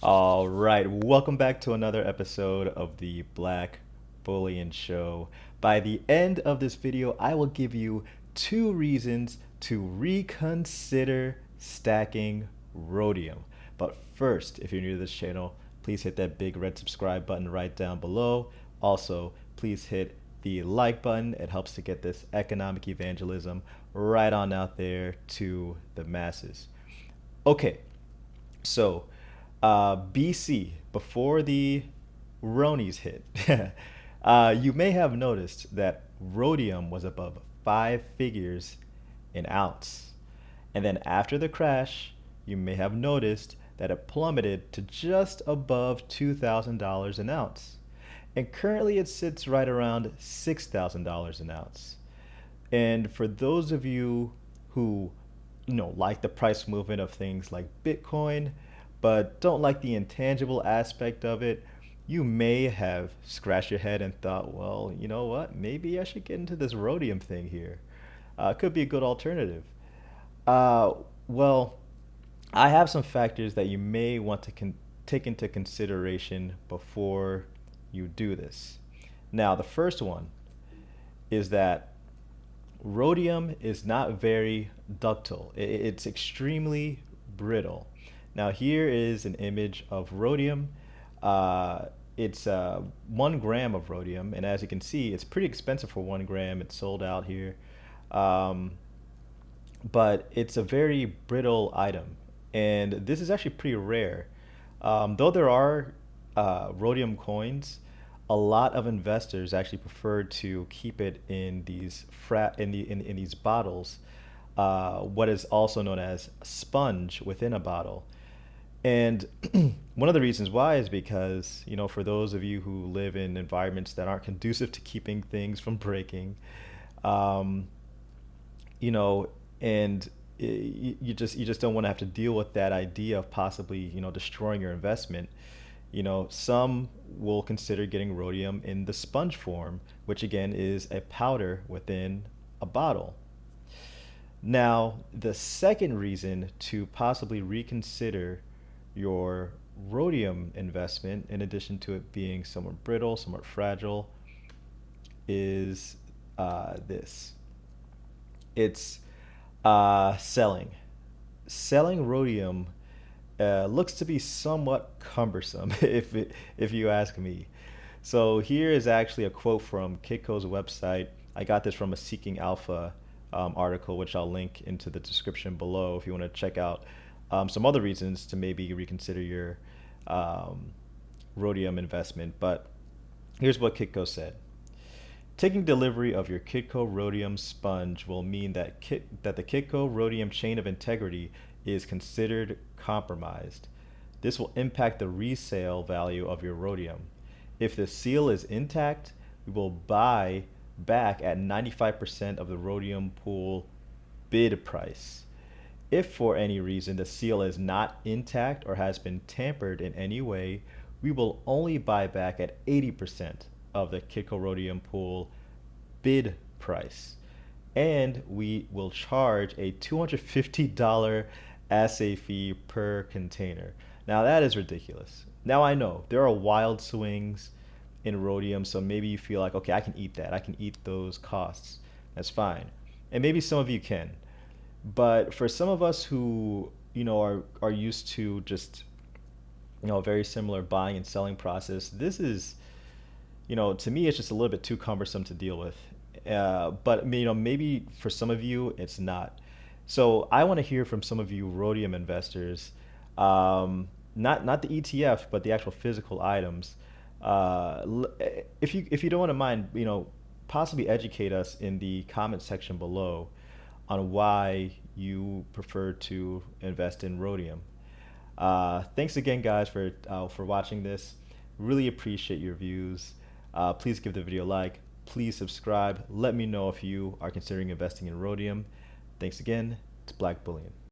All right, welcome back to another episode of the Black Bullion Show. By the end of this video, I will give you two reasons to reconsider stacking rhodium. But first, if you're new to this channel, please hit that big red subscribe button right down below. Also, please hit the like button. It helps to get this economic evangelism right on out there to the masses. Okay, so, BC, before the Ronies hit, you may have noticed that rhodium was above five figures an ounce. And then after the crash, you may have noticed that it plummeted to just above $2,000 an ounce. And currently it sits right around $6,000 an ounce. And for those of you who, like the price movement of things like Bitcoin, but don't like the intangible aspect of it, you may have scratched your head and thought, well, you know what? Maybe I should get into this rhodium thing here. Could be a good alternative. Uh, well, I have some factors that you may want to take into consideration before you do this. Now, the first one is that rhodium is not very ductile. It's extremely brittle. Now here is an image of rhodium. It's 1 gram of rhodium, and as you can see, it's pretty expensive for 1 gram. It's sold out here, um, but it's a very brittle item, and this is actually pretty rare. Though there are rhodium coins, a lot of investors actually prefer to keep it in these in these bottles, what is also known as sponge within a bottle. And one of the reasons why is because, for those of you who live in environments that aren't conducive to keeping things from breaking, um, you know, and you just don't want to have to deal with that idea of possibly, destroying your investment. Some will consider getting rhodium in the sponge form, which again is a powder within a bottle. Now, the second reason to possibly reconsider your rhodium investment, in addition to it being somewhat brittle, somewhat fragile, is this. It's selling. Selling rhodium looks to be somewhat cumbersome, if you ask me. So here is actually a quote from Kitco's website. I got this from a Seeking Alpha article, which I'll link into the description below if you want to check out some other reasons to maybe reconsider your um, rhodium investment. But here's what Kitco said. Taking delivery of your Kitco rhodium sponge will mean that the Kitco rhodium chain of integrity is considered compromised. This will impact the resale value of your rhodium. If the seal is intact, we will buy back at 95% of the rhodium pool bid price. If for any reason the seal is not intact or has been tampered in any way, we will only buy back at 80% of the Kitco rhodium pool bid price. And we will charge a $250 assay fee per container. Now that is ridiculous. Now I know there are wild swings in rhodium, so maybe you feel like, okay, I can eat that. I can eat those costs. That's fine. And maybe some of you can. But for some of us who, are used to just, a very similar buying and selling process, this is, to me, it's just a little bit too cumbersome to deal with. But maybe for some of you, it's not. So I want to hear from some of you rhodium investors, not the ETF, but the actual physical items. If you don't want to mind, possibly educate us in the comment section below on why you prefer to invest in rhodium. Thanks again, guys, for watching this. Really appreciate your views. Please give the video a like. Please subscribe. Let me know if you are considering investing in rhodium. Thanks again. It's Black Bullion.